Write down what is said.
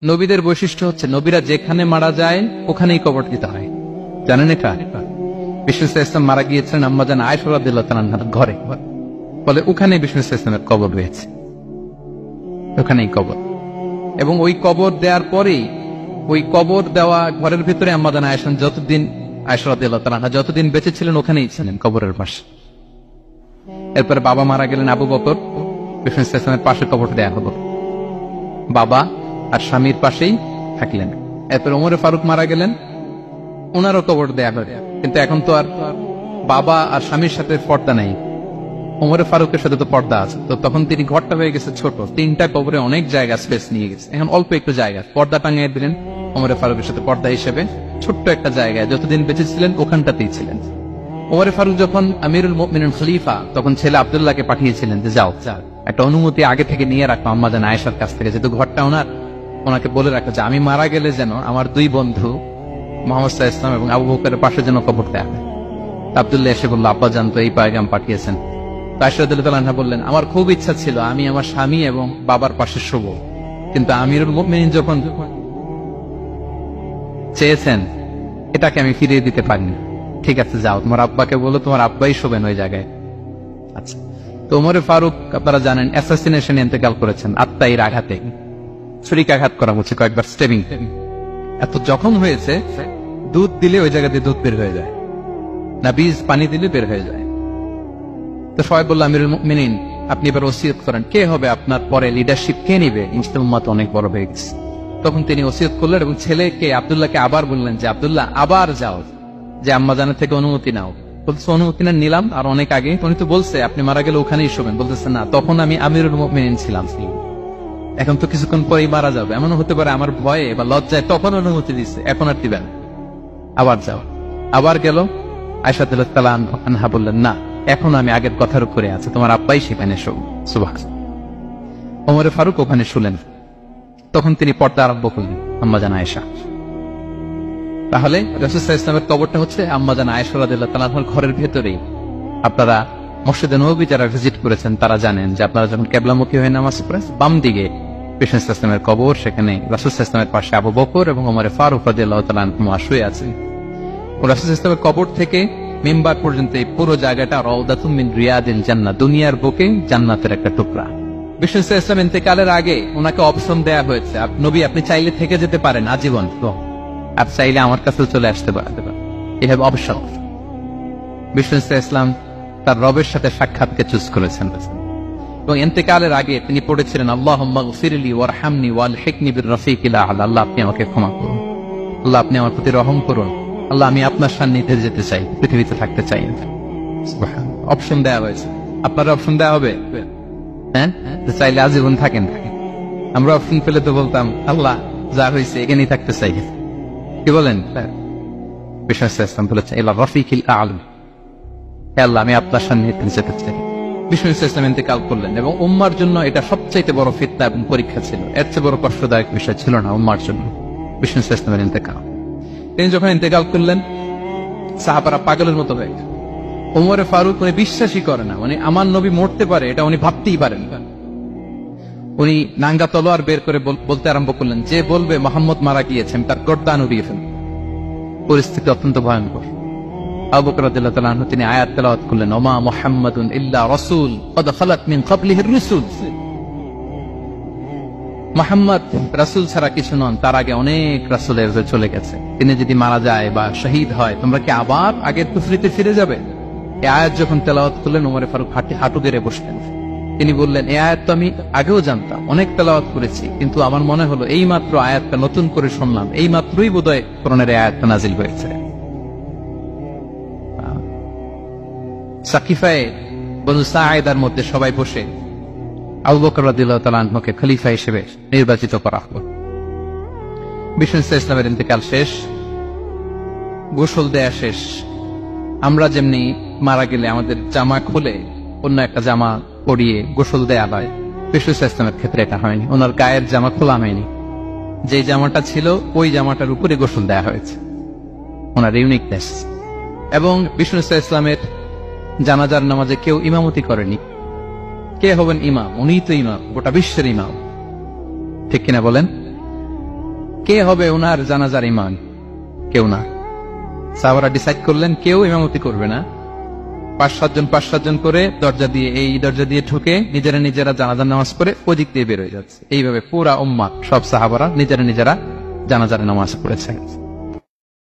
নবীদের বৈশিষ্ট্য হচ্ছে নবীরা যেখানে মারা যায় ওখানেই কবর দিতে হয়। জানেন এটা? বিষ্ণু ইসলাম মারা গিয়েছিলেন আম্মাজান আয়েশা রাদিয়াল্লাহু তাআলার ঘরে, বলে ওখানে বিষ্ণু ইসলামের কবর রয়েছে, ওখানেই কবর। এবং ওই কবর দেওয়ার পরেই ওই কবর দেওয়া ঘরের ভিতরে আম্মাজান আয়েশা আয়েশা রাদিয়াল্লাহু তাআলা যতদিন বেঁচে ছিলেন ওখানেই ছিলেন, কবরের পাশে। এরপরে বাবা মারা গেলেন আবু বকর, বিষ্ণু ইসলামের পাশে কবর দেয়া হলো, বাবা আর স্বামীর পাশেই থাকলেন। এরপর ওমরে ফারুক মারা গেলেন, ওনারও কবর দেয়া হলো। কিন্তু এখন তো আর বাবা আর স্বামীর সাথে পর্দা নেই, ওমরে ফারুকের সাথে তো পর্দা আছে। তো তখন তিনি ঘরটা হয়ে গেছে ছোট, তিনটা কবরে অনেক জায়গা স্পেস নিয়ে গেছে, এখন অল্প একটু জায়গা পর্দা টাঙিয়ে দিলেন ওমরে ফারুকের সাথে পর্দা হিসেবে, ছোট্ট একটা জায়গায় যতদিন বেঁচে ছিলেন ওখানটাতেই ছিলেন। ওমরে ফারুক যখন আমিরুল মুমিনিন খলিফা, তখন ছেলে আব্দুল্লাহকে পাঠিয়েছিলেন যে যাও একটা অনুমতি আগে থেকে নিয়ে রাখো আম্মাজান আয়েশার কাছ থেকে, যেহেতু ঘরটা ওনার, ওনাকে বলে রাখো যে আমি মারা গেলে যেন আমার দুই বন্ধু মুহাম্মদ সাল্লাল্লাহু আলাইহি ওয়াসাল্লাম এবং আবু বকরের পাশে যেন কবর দেয়া হয়। আব্দুল্লাহ এসে বলল, আব্বা জান তো এই পায়গাম পাঠিয়েছেন। আয়েশা রাদিয়াল্লাহু তাআলা বললেন, আমার খুব ইচ্ছা ছিল আমি আমার স্বামী এবং বাবার পাশে শুব, কিন্তু আমিরুল মুমিনিন যখন চেয়েছেন এটাকে আমি ফিরিয়ে দিতে পারিনি। ঠিক আছে যাও, তোমার আব্বাকে বলো তোমার আব্বাই শোবেন ওই জায়গায়। আচ্ছা, তো ওমরে ফারুক আপনারা জানেন অ্যাসাসিনেশন ইন্তেকাল করেছেন, আত্মাইর আঘাতে, ছুরিকাঘাত করা হচ্ছে কয়েকবার, স্টেবিং। এত জখম হয়েছে, দুধ দিলে ওই জায়গা দিয়ে দুধ বের হয়ে যায় না, বীজ পানি দিলে বের হয়ে যায়। তো সবাই বলল, আমিরুল মুমিনিন আপনি এবার ওসিয়ত করেন, কে হবে আপনার পরে লিডারশিপ, কে নিবে? মুসলিম উম্মাত অনেক বড় হয়ে গেছে। তখন তিনি ওসিয়ত করলেন এবং ছেলেকে আব্দুল্লাহকে আবার বললেন যে আব্দুল্লাহ আবার যাও, যে আম্মা জানের থেকে অনুমতি নাও। বলতেছে অনুমতি না নিলাম আর অনেক আগে, উনি তো বলছে আপনি মারা গেলে ওখানেই শোবেন। বলতেছে না, তখন আমি আমিরুল মুমিনিন ছিলাম, এখন তো কিছুক্ষণ পরেই মারা যাবে, এমনও হতে পারে আমার ভয়ে বা লজ্জায় তখন অনুমতি দিচ্ছে, এখন আর দিবেন, আবার যাও। আবার গেল, আয়েশা রাদিয়াল্লাহু তাআলা আনহা বললেন, না এখন আমি আগের কথার উপরে আছে, তোমার আব্বাই সেখানে শোক। সুবহানাল্লাহ। ওমরে ফারুক ওখানে শুলেন, তখন তিনি পর্দা আরম্ভ করলেন আম্মাজান আয়েশা। তাহলে রাসূল সাল্লাল্লাহু আলাইহি ওয়াসাল্লামের কবরটা হচ্ছে আম্মাজান আয়েশা রাদিয়াল্লাহু তাআলা আনহার ঘরের ভেতরেই। আপনারা মসজিদে নববী যারা ভিজিট করেছেন তারা জানেন যে আপনারা যখন কিবলামুখী হয়ে নামাজ পড়েন, বাম দিকে বিষ্ণু ইসলামের কবর, সেখানে রাসূল সাল্লাল্লাহু আলাইহি ওয়াসাল্লামের পাশে আবু বকর এবং ওমরে ফারুক রাদিয়াল্লাহু তাআলা আনহু শুয়ে আছেন। রাসূল সাল্লাল্লাহু আলাইহি ওয়াসাল্লামের কবর থেকে মিম্বার পর্যন্ত এই পুরো জায়গাটা রাউদাতুম মিন রিয়াদিল জান্নাহ, দুনিয়ার বুকে জান্নাতের একটা টুকরা। বিষ্ণু সাল্লাল্লাহু আলাইহি ওয়াসাল্লাম ইন্তেকালের আগে ওনাকে অপশন দেয়া হয়েছে, নবী আপনি চাইলে থেকে যেতে পারেন আজীবন, আর চাইলে আমার কাছে চলে আসতে পারেন, এই হ্যাভ অপশন। বিষ্ণু সাল্লাল্লাহু আলাইহি ওয়াসাল্লাম তার রবের সাথে সাক্ষাৎকে চুজ করেছেন এবং ইন্তেকালের আগে তিনি পড়েছিলেন, আল্লাহুম্মা গফিরলি ওয়ারহামনি ওয়ালহিকনি বির-রফিকিল আ'লা, আল্লাহ আপনি আমাকে ক্ষমা করুন, আল্লাহ আপনি আমার প্রতি রহম করুন, আল্লাহ আমি আপনার সান্নিধ্যে যেতে চাই, পৃথিবীতে থাকতে চাই। সুবহানাল্লাহ। অপশন দেওয়া হয়েছে, আপনার অপশন দেওয়া হবে, হ্যাঁ চাইলে আজীবন থাকেন। আমরা অপশন পেলে তো বলতাম আল্লাহ যা হয়েছে এখানেই থাকতে চাই, কি বলেন? বিষ্ণু সাল্লাল্লাহু আলাইহি ওয়াসাল্লাম বলেছেন ইলা রফিকিল আ'লা, হে আল্লাহ আমি আপনার সান্নিধ্যে যেতে চাই। বিষ্ণু সাল্লাল্লাহু আলাইহি ওয়াসাল্লাম ইন্তেকাল করলেন এবং উম্মার জন্য এটা সবচাইতে বড় ফিতনা এবং পরীক্ষা ছিল, এর চেয়ে বড় কষ্টদায়ক বিষয় ছিল না উম্মার জন্য বিষ্ণু সাল্লাল্লাহু আলাইহি ওয়াসাল্লামের ইন্তেকাল। তিনি যখন ইন্তেকাল করলেন সাহাবারা পাগলের মতো হয়ে গেল। ওমরে ফারুক উনি বিশ্বাসই করে না, মানে আমার নবী মরতে পারে এটা উনি ভাবতেই পারেন। উনি নাঙ্গা তলোয়ার বের করে বলতে আরম্ভ করলেন, যে বলবে মুহাম্মদ মারা গিয়েছেন তার গর্দান উড়িয়ে ফেলবেন। পরিস্থিতি অত্যন্ত ভয়ঙ্কর। আবু বকর রাদিয়াল্লাহু তাআলা আনহু তিনি আয়াত তেলাওয়াত করলেন, ওমা মুহাম্মাদুন ইল্লা রাসূল ক্বাদ খালাত মিন ক্বাবলিহির রুসুল, মুহাম্মদ রাসূল ছাড়া কিছু নন, তার আগে অনেক রাসূলের চলে গেছে, তিনি যদি মারা যায় বা শহীদ হয় তোমরা কি আবার আগের কুফরিতে ফিরে যাবে? এই আয়াত যখন তেলাওয়াত করলেন ওমরে ফারুক হাঁটু গেড়ে বসলেন। তিনি বললেন, এই আয়াত তো আমি আগেও জানতাম, অনেক তেলাওয়াত করেছি, কিন্তু আমার মনে হলো এই মাত্র আয়াতটা নতুন করে শুনলাম, এই মাত্রই বোধহয় কোরআনের এই আয়াতটা নাজিল হয়েছে। সাকিফায়ে বনু সাঈদার মধ্যে সবাই বসে আবু বকর রাদিয়াল্লাহু তাআলা আনহুকে খলিফা হিসেবে নির্বাচিত করা হলো। বিষ্ণু সাল্লাল্লাহু আলাইহি ওয়াসাল্লামের ইন্তেকাল শেষ, গোসল দেয়া শেষ। আমরা যেমনি মারা গেলে আমাদের জামা খুলে অন্য একটা জামা পরিয়ে গোসল দেয়া হয়, বিষ্ণু সাল্লাল্লাহু আলাইহি ওয়াসাল্লামের ক্ষেত্রে এটা হয়নি, ওনার গায়ের জামা খোলা হয়নি, যে জামাটা ছিল ওই জামাটার উপরে গোসল দেয়া হয়েছে, ওনার ইউনিকনেস। এবং বিষ্ণু সাল্লাল্লাহু আলাইহি ওয়াসাল্লামের জানাজার নামাজে কেউ ইমামতি করেনি। কে হবেন ইমাম? উনিই তো ইমাম, গোটা বিশ্বের ইমাম, ঠিক কিনা বলেন? কে হবে ওনার জানাজার ইমাম? কেউ না। সাহাবারা ডিসাইড করলেন কেউ ইমামতি করবে না। 5-7 জন করে দরজা দিয়ে, এই দরজা দিয়ে ঢুকে নিজেরা জানাজার নামাজ পড়ে ওদিক দিয়ে বের হয়ে যাচ্ছে। এইভাবে পুরা উম্মাহ সব সাহাবারা নিজেরা জানাজার নামাজ পড়েছে।